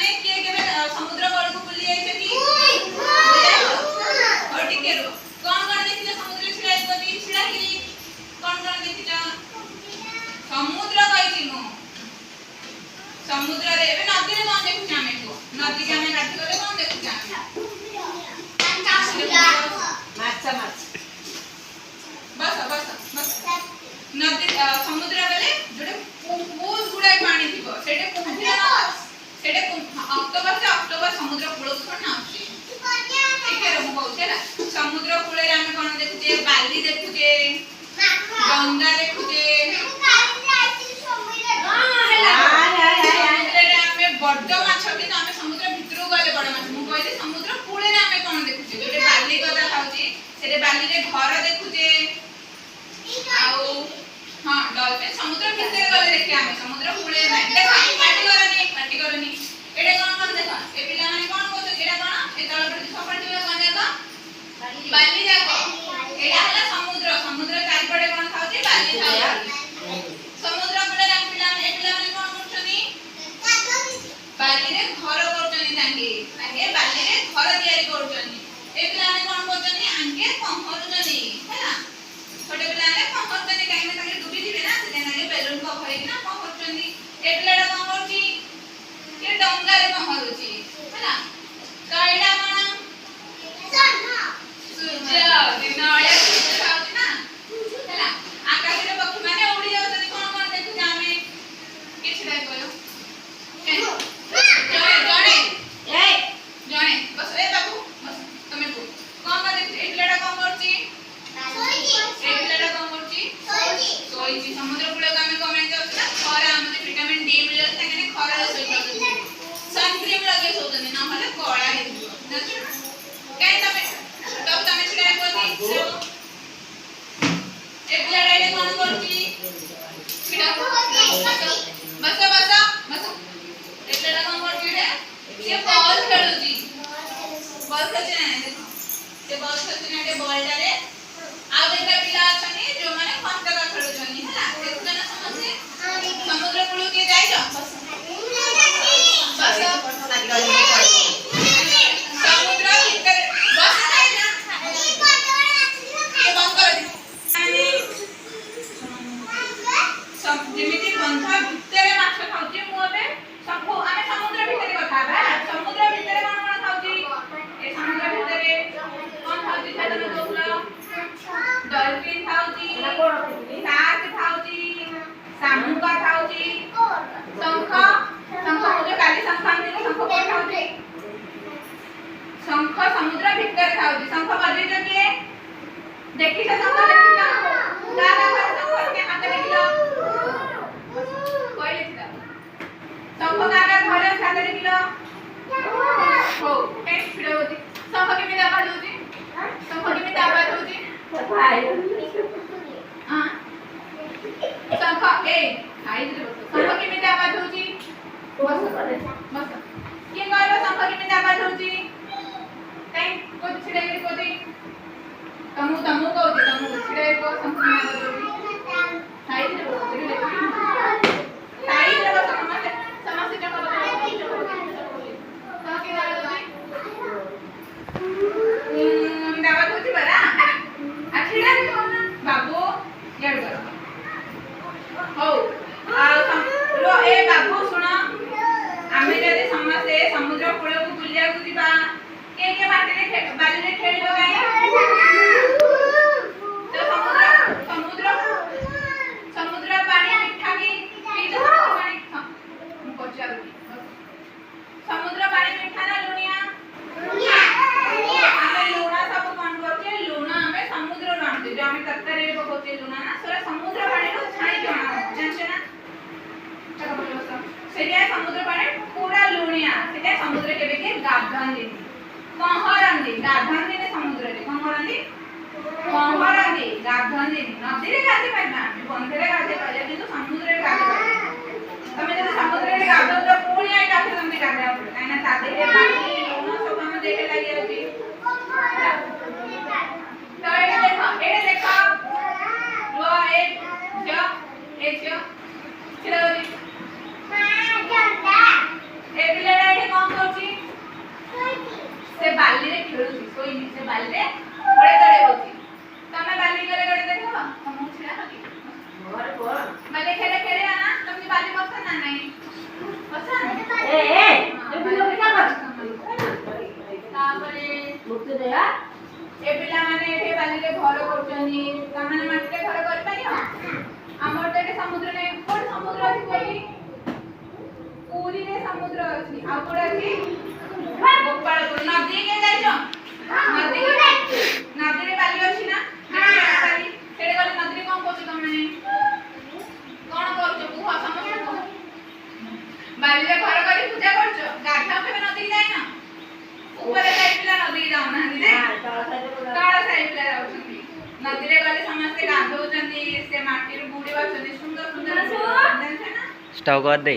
माने किए केबे समुद्र कूल को बुली जाइछ कि और टिके रो कोन देखिले समुद्र छिड़ा पति छिड़ा हिली कोन देखिला समुद्र कहिछि मु समुद्र रे एबे नदी रे कोन देखु आमे को नदी के आमे गाठी गले कोन देखु आमे माछ बस बस बस नदी समुद्र बेले जोडे बहुत गुडा पानी थिबो सेटे कुंभिला सेटे अक्टोबर से अक्टोबर समुद्र कूल को ना आछी ठीक है हम कहू छला समुद्र कूल रे हम कोन देखुचे बाली देखुचे गंगा देखुचे समुद्र रे हमें बड्ड माछ भी हमें समुद्र भितरु गले बड़ माछ मु कहले समुद्र कूल रे हमें कोन देखुचे जोडे बाली गदा खाउची सेटे बाली रे घर देखुचे आउ हां डॉल्फिन समुद्र भितर गले देखि हमें समुद्र कूले नै देखा पार्टी करनी एडे कोन देखा ए पिला माने कोन कहतो एडा कोन ए तळ पर सपट दिबे कोन देखा बाली जाको एडा हला समुद्र समुद्र चारि पडे कोन खाउची बाली खाउ समुद्र पडे रा पिला माने कोन करछनी बाली रे घर करछनी तांगे बाली रे घर तयारी करछनी ए पिला माने कोन करछनी आंगे पहरुछनी हैला छोटे पिला ने पहरुछनी काहे ना तांगे डुबी दिबे ना से तांगे बेलून को भरी ना पहरुछनी ए पिलाडा कोन करछि ये डंगा रे पहरुछि हैला तो एडा कोन सूर्य दिन आया खाउछि ना हैला आकाश रे पक्षी माने उड़ी जाउछनी कोन देखु जामे किछ नै कयो जणे बस ए बाबू बस तमे को कोन देखु ए पिलाडा कोन करछि ए पिलाडा कोन करछि सोईछि समुद्र कूल का हमें कमेंट जाउछ ना खरा हमने विटामिन डी मिल जाता है खरा रे सोई जाउछ सनक्रीम लगे सोतने ना हले कोळा हे नचु काई तमे तब तमे छिड़ाई कोनी ए पिलाडा रे कोन करछि छिड़ा बस ए पिलाडा कोन करछि रे से बॉल खेलुची बॉल खेलुची ना देखो से बॉल खेलुची ना बॉल डाले आ देखा पिला अछनी जो माने पंचका खेलुचनी हैला देखु ना समझे समुद्र कूल के जाइलो बस समुद्र भीतर बस जाइना ये बंद कर दे सब जेमिति बंधा भीतर माछ खाउची मु अबे सब आमे समुद्र भीतर कथा बा समुद्र भीतर कोन खाउची ए समुद्र भीतर कोन खाउची खाली दोखला डॉल्फिन खाउची शार्क खाउची शामुका खाउची शंख मुझे काली शंख आने शंख कोन खाउची शंख समुद्र भीतर खाउची शंख बजे जो के देखि त शंख देखि त दादा पर शंख के हाथ देखिलो कोई लिखता शंख दादा धरे हाथ देखिलो हो ए छिड़ो होती शंख के में आवाज होती शंख के में आवाज होती हां शंख ए खाई दे शंख के में आवाज होती बस के कहलो शंख के में आवाज होती काई को छिड़ाई कोती तमु कहते तमु छिड़ाई को शंख में आवाज होती खाई दे खाई दे समस्या जमा तो के दावा होती बरा आखिरा बाबू यार करो हो रो ए बाबू सुनो आमे जदि समस्ते समुद्र कूल को बुलिया को दिबा के माटी रे बाली रे खेलिबो काई तो समुद्र पानी मिठा की पीतो पानी हम पचार समुद्र पानी मिठा ना लुनिया हमें लूना सब कौन करते लूना हमें समुद्र जानते जो हमें तरकारी रे पकोते लूना ना सोरा समुद्र पानी रो छाई जमा जानछे ना चलो बोलो सेया समुद्र पानी पूरा लुनिया सेया समुद्र के बेके गाधन दे कहरन दे गाधन दे समुद्र रे कहरन दे गाधन दे नदी रे गाधे पाइबा बंध रे गाधे पाइबा किंतु समुद्र रे गाधे पाइबा तमे जब समुद्र रे गाधो तो पुणी आई गाधे तमे गाधे पड़े काई ना तादे रे पानी लूना सब हम देखे लागि होती तो एडे देखो लो ए जो छिड़ो दी ए पिलाटा एठी कोन करछि से बाली रे खेलुछि सोइनी से बाली रे गड़े गड़े होछि तमे बाली गड़े गड़े देखो हम छिला हकी घर पर बाली खेले खेले आना तुमनी बाली बस ना नहीं बस ए पिलो क्या कर तापरे मुक्ति देया ए पिला माने एठे बाली रे घर करछनी तमने माटी रे घर कर पारियो हमर तो एठे समुद्र ने कोन समुद्र अछि कोई पूरी रे समुद्र अछि आ कोडा अछि गोपालपुर नदी के जाइछो नदी रे बाली अछि ना बाली सेडे गले नदी रे कोन करछ तमने कोन करछ कुह समझ को बाली रे घर करी पूजा करछ गाधा के नदी जाय ना ऊपर साइड पिला नदी जाऊ ना दिने तळ साइड पिला जाउछंती नदी रे गले समस्त गाधौचंती से माटी रे बुडी बाछंती सुंदर सुंदर जानछ ना स्टॉक कर दे